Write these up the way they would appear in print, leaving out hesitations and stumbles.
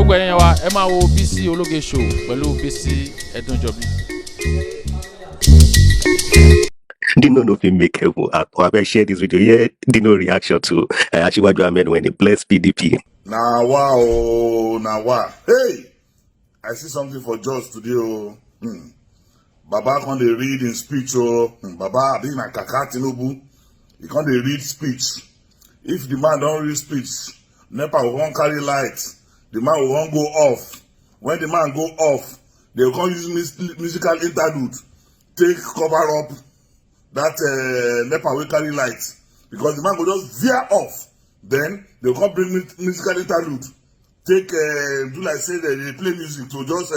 gbogbo ẹ̀yin wa ẹ máa wo Bisi ológe show pẹ̀lú Bisi Ẹ̀dùnjọbí. Dino no fit make heaven at all. I share this video here. Dino reaction to Asiwaju Ahmed when he blessed PDP. Now wow, now wow. Hey, I see something for George today. Oh, Baba can't they read in speech? Oh, Baba being a Kaka Tinubu, he can't they read speech. If the man don't read speech, NEPA will won't carry light. The man will won't go off. When the man go off, they will come use musical interlude, take cover up that NEPA will carry light, because the man will just veer off. Then they will come bring musical interlude, take do like say they play music to just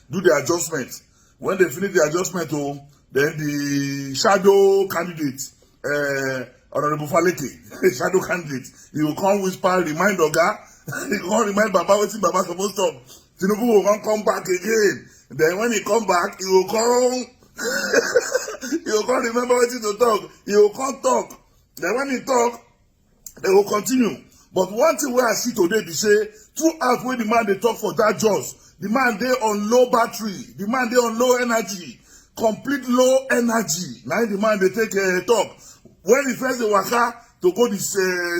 do the adjustment. When they finish the adjustment, then the shadow candidate, Honorable Faleke, shadow candidate, he will come whisper, remind Oga, he will come remind Baba wetin Baba supposed to. Tinubu will come back again. Then when he come back, he will come. He will come remember wetin to talk. He will come talk. Then when he talk, they will continue. But one thing where I see today be say, throughout when the man they talk for that just, the man they on low battery, the man they on low energy, complete low energy. Now the man they take talk. When he first waka to go this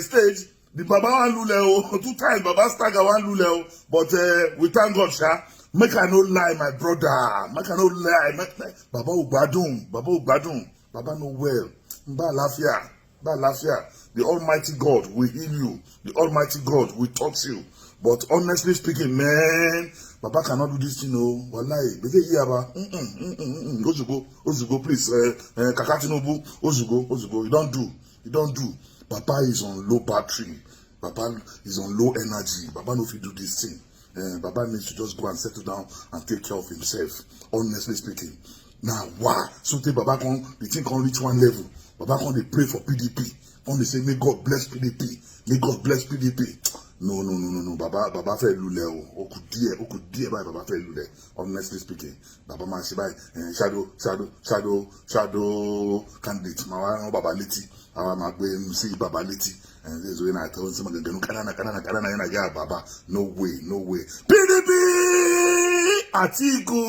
stage, the Baba wan lule 2 times Baba stagger wan lule but we thank God, sha. Make I no lie, my brother. Make I no lie. Baba ugbadun, Baba no well. Ba lafia. The Almighty God will heal you. The Almighty God will touch you. But honestly speaking, man, Baba cannot do this, you know. Wallahi, bege yaba. Ozugo, please. Kaka Tinubu, Ozugo. You don't do. Baba is on low battery. Baba is on low energy. Baba no fit do this thing. Baba needs to just go and settle down and take care of himself. Honestly speaking. Now, why? Something Baba the thing can reach one level. Baba they pray for PDP. They say, may God bless PDP. May God bless PDP. No. Baba fe lule o. Oku die by Baba fe lule. Honestly speaking. Baba man she by shadow candidate. Mawa Baba leti. Awa magbe see Baba leti. And this is when I told someone kana yana Baba. No way. PDP Atiku.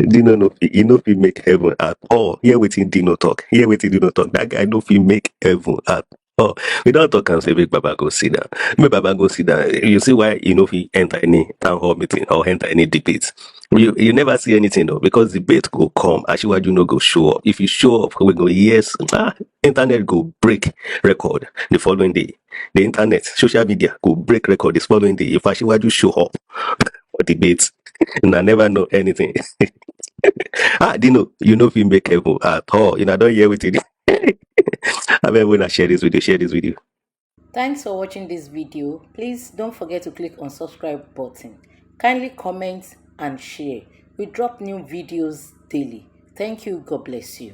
Dino no fit, he no fit make heaven at all. Hear wetin Dino talk. That guy no fit make heaven at all. We don't talk and say make Baba go sit down. Make Baba go sit down. You see why he no fit enter any town hall meeting or enter any debate. You never see anything though, because debate go come. Asiwaju no go show up. If you show up, we go yes. Internet go break record the following day. The internet, social media go break record the following day. If Asiwaju show up for debate, and I never know anything. Dino, you know if you make heaven at all. You know, I don't hear with it. I mean, when I share this video. Thanks for watching this video. Please don't forget to click on subscribe button. Kindly comment and share. We drop new videos daily. Thank you. God bless you.